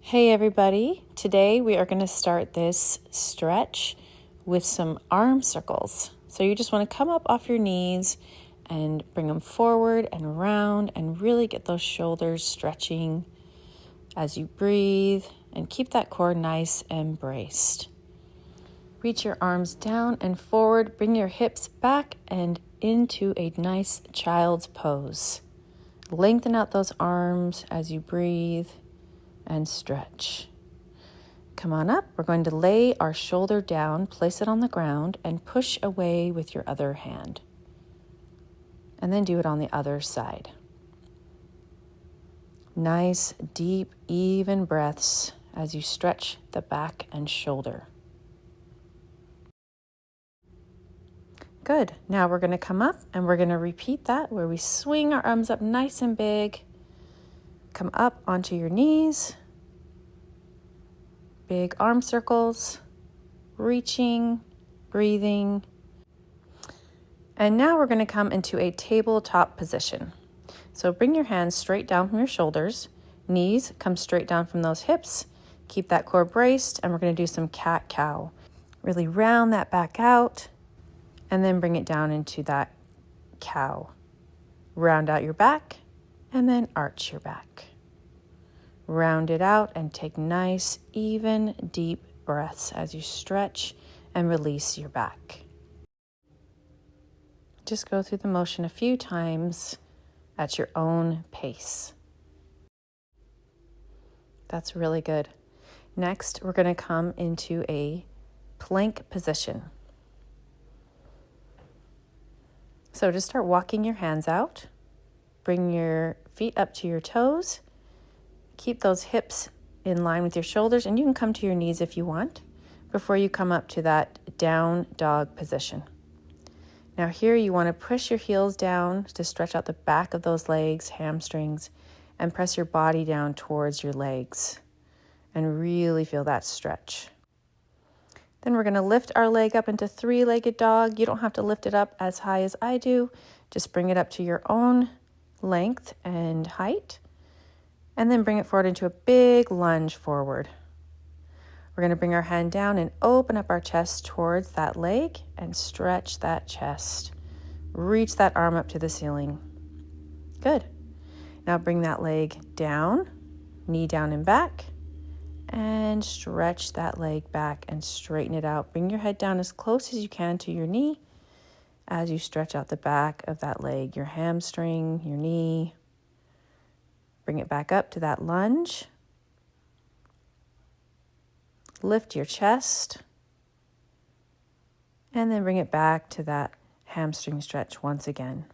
Hey everybody, today we are going to start this stretch with some arm circles. So you just want to come up off your knees and bring them forward and around and really get those shoulders stretching as you breathe and keep that core nice and braced. Reach your arms down and forward, bring your hips back and into a nice child's pose. Lengthen out those arms as you breathe and stretch. Come on up. We're going to lay our shoulder down, place it on the ground, and push away with your other hand. And then do it on the other side. Nice, deep, even breaths as you stretch the back and shoulder. Good. Now we're going to come up and we're going to repeat that where we swing our arms up nice and big. Come up onto your knees. Big arm circles, reaching, breathing. And now we're going to come into a tabletop position. So bring your hands straight down from your shoulders. Knees come straight down from those hips. Keep that core braced, and we're going to do some cat-cow. Really round that back out, and then bring it down into that cow. Round out your back, and then arch your back. Round it out and take nice, even, deep breaths as you stretch and release your back. Just go through the motion a few times at your own pace. That's really good. Next, we're going to come into a plank position. So just start walking your hands out. Bring your feet up to your toes. Keep those hips in line with your shoulders, and you can come to your knees if you want before you come up to that down dog position. Now here you want to push your heels down to stretch out the back of those legs, hamstrings, and press your body down towards your legs and really feel that stretch. Then we're going to lift our leg up into three-legged dog. You don't have to lift it up as high as I do. Just bring it up to your own length and height. And then bring it forward into a big lunge forward. We're going to bring our hand down and open up our chest towards that leg and stretch that chest. Reach that arm up to the ceiling. Good. Now bring that leg down, knee down and back, and stretch that leg back and straighten it out. Bring your head down as close as you can to your knee as you stretch out the back of that leg, your hamstring, your knee. Bring it back up to that lunge. Lift your chest. And then bring it back to that hamstring stretch once again.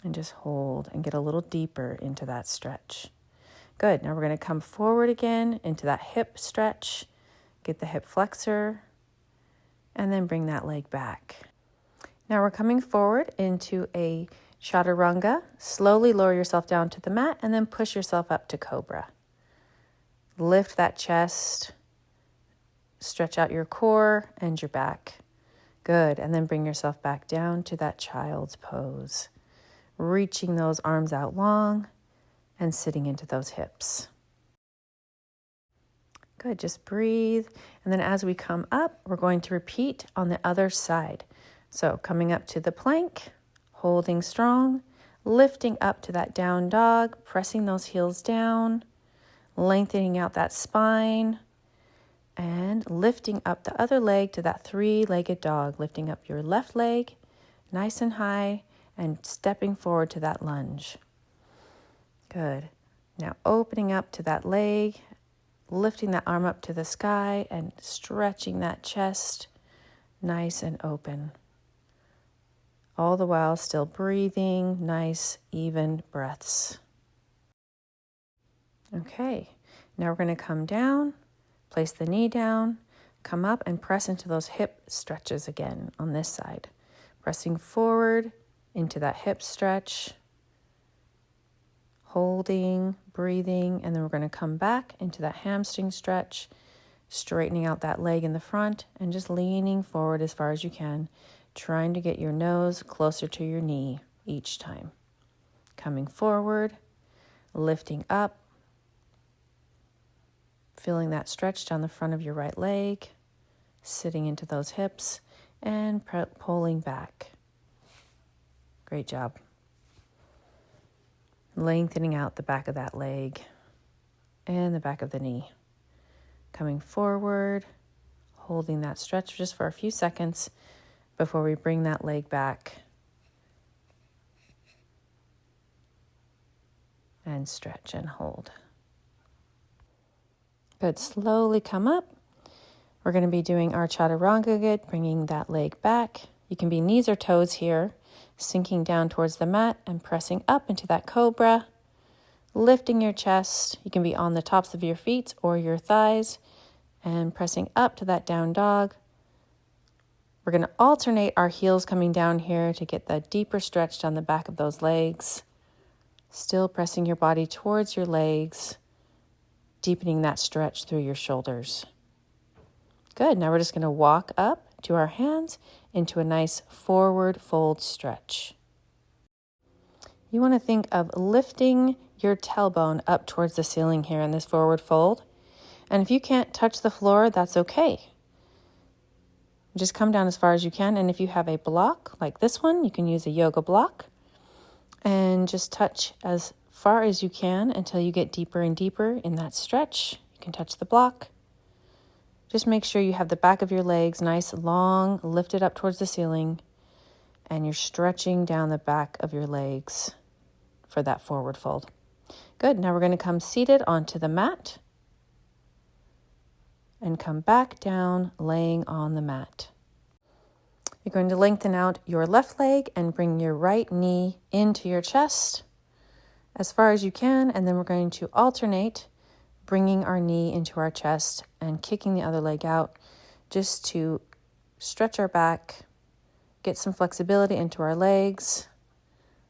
And just hold and get a little deeper into that stretch. Good. Now we're going to come forward again into that hip stretch. Get the hip flexor. And then bring that leg back. Now we're coming forward into a chaturanga. Slowly lower yourself down to the mat and then push yourself up to cobra. Lift that chest, stretch out your core and your back. Good. And then bring yourself back down to that child's pose. Reaching those arms out long and sitting into those hips. Good. Just breathe. And then as we come up, we're going to repeat on the other side. So coming up to the plank, holding strong, lifting up to that down dog, pressing those heels down, lengthening out that spine, and lifting up the other leg to that three-legged dog, lifting up your left leg nice and high and stepping forward to that lunge. Good. Now opening up to that leg, lifting that arm up to the sky and stretching that chest nice and open. All the while still breathing, nice, even breaths. Okay, now we're going to come down, place the knee down, come up and press into those hip stretches again on this side. Pressing forward into that hip stretch, holding, breathing, and then we're going to come back into that hamstring stretch, straightening out that leg in the front and just leaning forward as far as you can. Trying to get your nose closer to your knee each time. Coming forward, lifting up, Feeling that stretch down the front of your right leg, sitting into those hips and pulling back. Great job. Lengthening out the back of that leg and the back of the knee. Coming forward, holding that stretch just for a few seconds before we bring that leg back and stretch and hold. Good. Slowly come up. We're going to be doing our chaturanga good, bringing that leg back. You can be knees or toes here, sinking down towards the mat and pressing up into that cobra, lifting your chest. You can be on the tops of your feet or your thighs and pressing up to that down dog. We're going to alternate our heels coming down here to get that deeper stretch down the back of those legs. Still pressing your body towards your legs, deepening that stretch through your shoulders. Good. Now we're just going to walk up to our hands into a nice forward fold stretch. You want to think of lifting your tailbone up towards the ceiling here in this forward fold. And if you can't touch the floor, that's okay. Just come down as far as you can. And if you have a block like this one, you can use a yoga block and just touch as far as you can until you get deeper and deeper in that stretch. You can touch the block. Just make sure you have the back of your legs nice, long, lifted up towards the ceiling, and you're stretching down the back of your legs for that forward fold. Good. Now we're going to come seated onto the mat and come back down, laying on the mat. You're going to lengthen out your left leg and bring your right knee into your chest as far as you can, and then we're going to alternate bringing our knee into our chest and kicking the other leg out just to stretch our back, get some flexibility into our legs.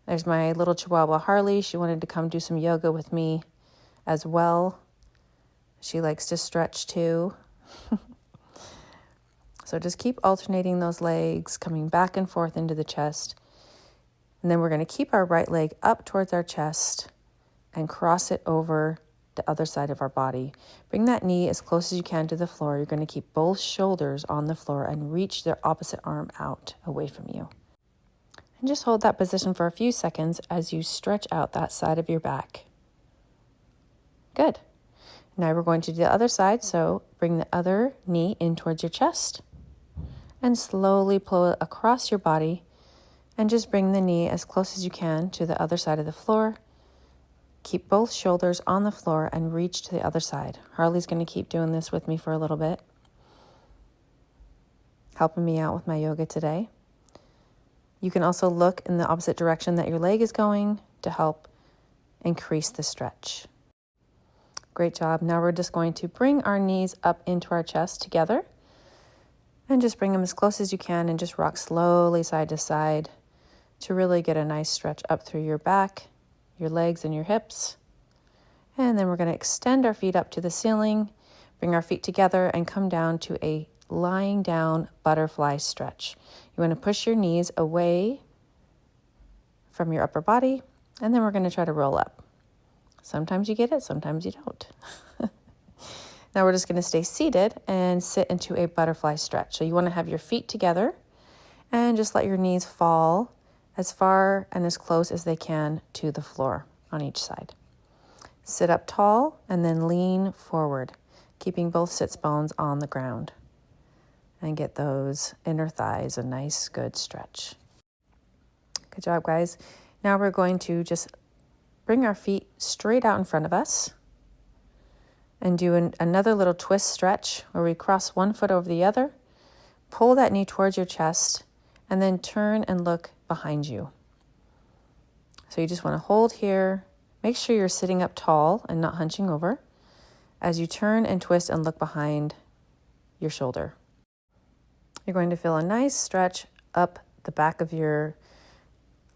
There's my little Chihuahua Harley. She wanted to come do some yoga with me as well. She likes to stretch too. So just keep alternating those legs, coming back and forth into the chest. And then we're going to keep our right leg up towards our chest and cross it over the other side of our body. Bring that knee as close as you can to the floor. You're going to keep both shoulders on the floor and reach the opposite arm out away from you. And just hold that position for a few seconds as you stretch out that side of your back. Good. Now we're going to do the other side. So bring the other knee in towards your chest and slowly pull it across your body and just bring the knee as close as you can to the other side of the floor. Keep both shoulders on the floor and reach to the other side. Harley's going to keep doing this with me for a little bit, helping me out with my yoga today. You can also look in the opposite direction that your leg is going to help increase the stretch. Great job. Now we're just going to bring our knees up into our chest together and just bring them as close as you can and just rock slowly side to side to really get a nice stretch up through your back, your legs and your hips. And then we're going to extend our feet up to the ceiling, bring our feet together and come down to a lying down butterfly stretch. You want to push your knees away from your upper body, and then we're going to try to roll up. Sometimes you get it, sometimes you don't. Now we're just going to stay seated and sit into a butterfly stretch. So you want to have your feet together and just let your knees fall as far and as close as they can to the floor on each side. Sit up tall and then lean forward, keeping both sits bones on the ground. And get those inner thighs a nice, good stretch. Good job, guys. Now we're going to just bring our feet straight out in front of us and do another little twist stretch where we cross one foot over the other, pull that knee towards your chest, and then turn and look behind you. So you just want to hold here. Make sure you're sitting up tall and not hunching over as you turn and twist and look behind your shoulder. You're going to feel a nice stretch up the back of your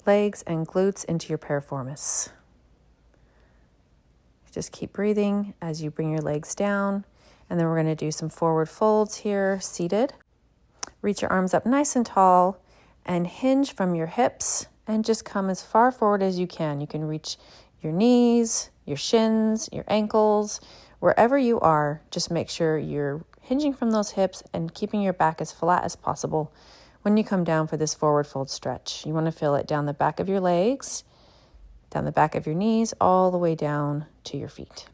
legs and glutes into your piriformis. Just keep breathing as you bring your legs down. And then we're going to do some forward folds here, seated. Reach your arms up nice and tall and hinge from your hips and just come as far forward as you can. You can reach your knees, your shins, your ankles, wherever you are, just make sure you're hinging from those hips and keeping your back as flat as possible when you come down for this forward fold stretch. You want to feel it down the back of your legs, down the back of your knees, all the way down to your feet.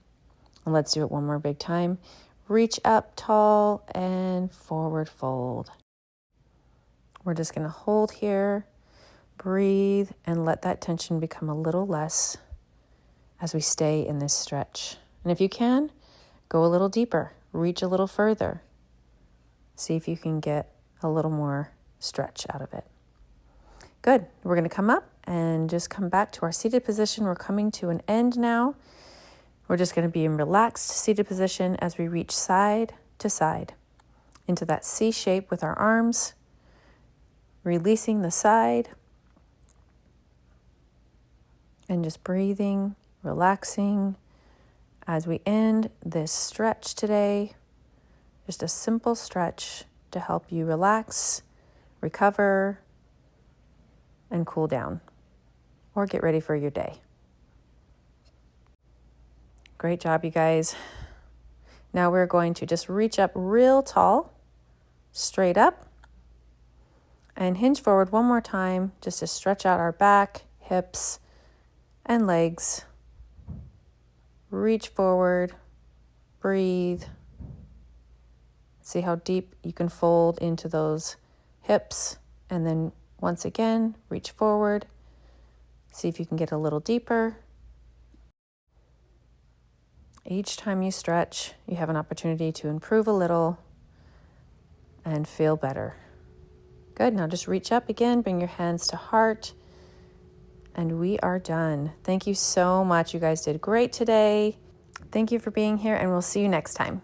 And let's do it one more big time. Reach up tall and forward fold. We're just going to hold here, breathe, and let that tension become a little less as we stay in this stretch. And if you can, go a little deeper, reach a little further. See if you can get a little more stretch out of it. Good. We're going to come up and just come back to our seated position. We're coming to an end now. We're just going to be in relaxed seated position as we reach side to side into that C shape with our arms, releasing the side, and just breathing, relaxing as we end this stretch today. Just a simple stretch to help you relax, recover, and cool down, or get ready for your day. Great job, you guys. Now we're going to just reach up real tall, straight up, and hinge forward one more time just to stretch out our back, hips, and legs. Reach forward, breathe. See how deep you can fold into those hips, and then once again, reach forward. See if you can get a little deeper. Each time you stretch, you have an opportunity to improve a little and feel better. Good. Now just reach up again, bring your hands to heart, and we are done. Thank you so much. You guys did great today. Thank you for being here, and we'll see you next time.